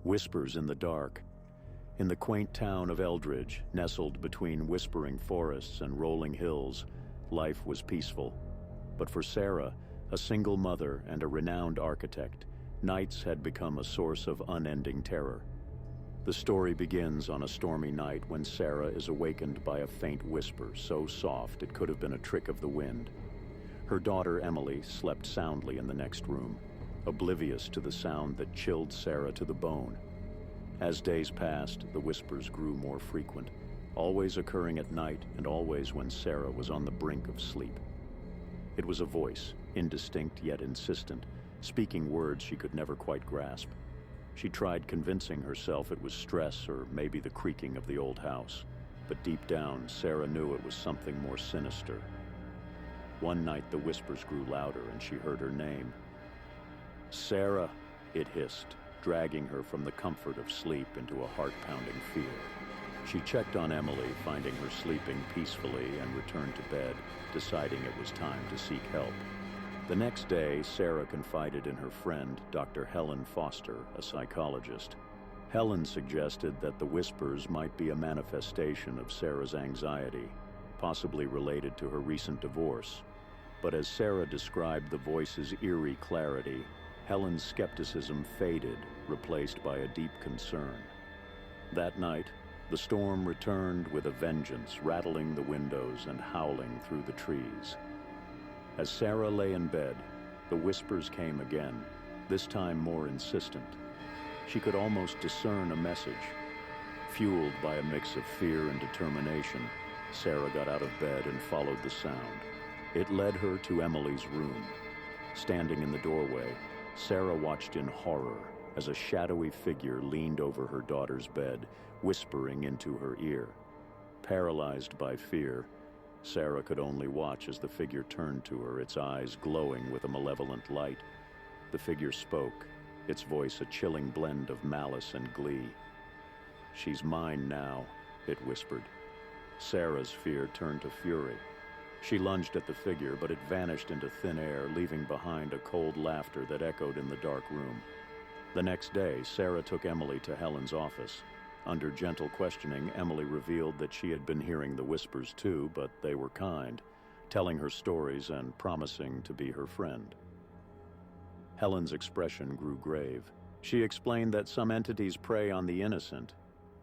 Whispers in the dark. In the quaint town of Eldridge, nestled between whispering forests and rolling hills, life was peaceful. But for Sarah, a single mother and a renowned architect, nights had become a source of unending terror. The story begins on a stormy night when Sarah is awakened by a faint whisper so soft it could have been a trick of the wind. Her daughter Emily slept soundly in the next room, oblivious to the sound that chilled Sarah to the bone. As days passed, the whispers grew more frequent, always occurring at night and always when Sarah was on the brink of sleep. It was a voice, indistinct yet insistent, speaking words she could never quite grasp. She tried convincing herself it was stress or maybe the creaking of the old house, but deep down, Sarah knew it was something more sinister. One night, the whispers grew louder and she heard her name. "Sarah," it hissed, dragging her from the comfort of sleep into a heart-pounding fear. She checked on Emily, finding her sleeping peacefully, and returned to bed, deciding it was time to seek help. The next day, Sarah confided in her friend, Dr. Helen Foster, a psychologist. Helen suggested that the whispers might be a manifestation of Sarah's anxiety, possibly related to her recent divorce. But as Sarah described the voice's eerie clarity, Helen's skepticism faded, replaced by a deep concern. That night, the storm returned with a vengeance, rattling the windows and howling through the trees. As Sarah lay in bed, the whispers came again, this time more insistent. She could almost discern a message. Fueled by a mix of fear and determination, Sarah got out of bed and followed the sound. It led her to Emily's room. Standing in the doorway, Sarah watched in horror as a shadowy figure leaned over her daughter's bed, whispering into her ear. Paralyzed by fear, Sarah could only watch as the figure turned to her, its eyes glowing with a malevolent light. The figure spoke, its voice a chilling blend of malice and glee. "She's mine now," it whispered. Sarah's fear turned to fury. She lunged at the figure, but it vanished into thin air, leaving behind a cold laughter that echoed in the dark room. The next day, Sarah took Emily to Helen's office. Under gentle questioning, Emily revealed that she had been hearing the whispers too, but they were kind, telling her stories and promising to be her friend. Helen's expression grew grave. She explained that some entities prey on the innocent,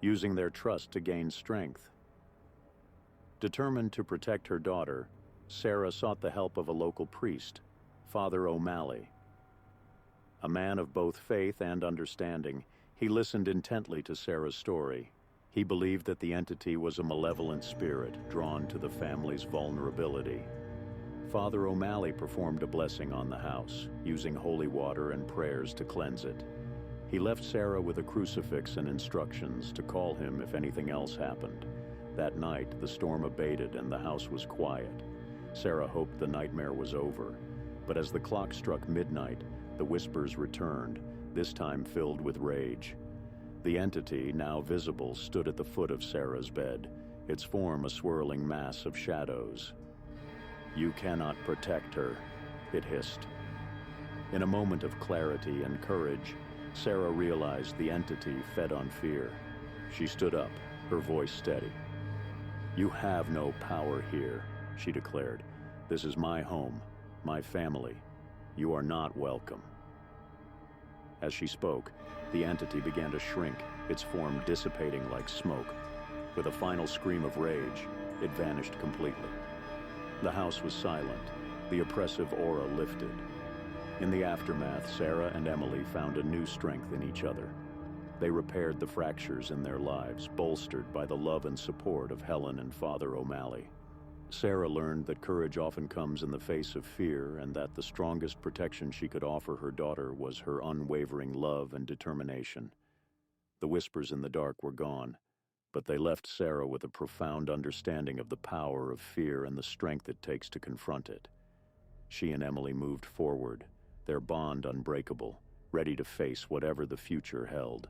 using their trust to gain strength. Determined to protect her daughter, Sarah sought the help of a local priest, Father O'Malley. A man of both faith and understanding, he listened intently to Sarah's story. He believed that the entity was a malevolent spirit drawn to the family's vulnerability. Father O'Malley performed a blessing on the house, using holy water and prayers to cleanse it. He left Sarah with a crucifix and instructions to call him if anything else happened. That night, the storm abated and the house was quiet. Sarah hoped the nightmare was over, but as the clock struck midnight, the whispers returned, this time filled with rage. The entity, now visible, stood at the foot of Sarah's bed, its form a swirling mass of shadows. "You cannot protect her," it hissed. In a moment of clarity and courage, Sarah realized the entity fed on fear. She stood up, her voice steady. "You have no power here," she declared. "This is my home, my family. You are not welcome." As she spoke, the entity began to shrink, its form dissipating like smoke. With a final scream of rage, it vanished completely. The house was silent, the oppressive aura lifted. In the aftermath, Sarah and Emily found a new strength in each other. They repaired the fractures in their lives, bolstered by the love and support of Helen and Father O'Malley. Sarah learned that courage often comes in the face of fear, and that the strongest protection she could offer her daughter was her unwavering love and determination. The whispers in the dark were gone, but they left Sarah with a profound understanding of the power of fear and the strength it takes to confront it. She and Emily moved forward, their bond unbreakable, ready to face whatever the future held.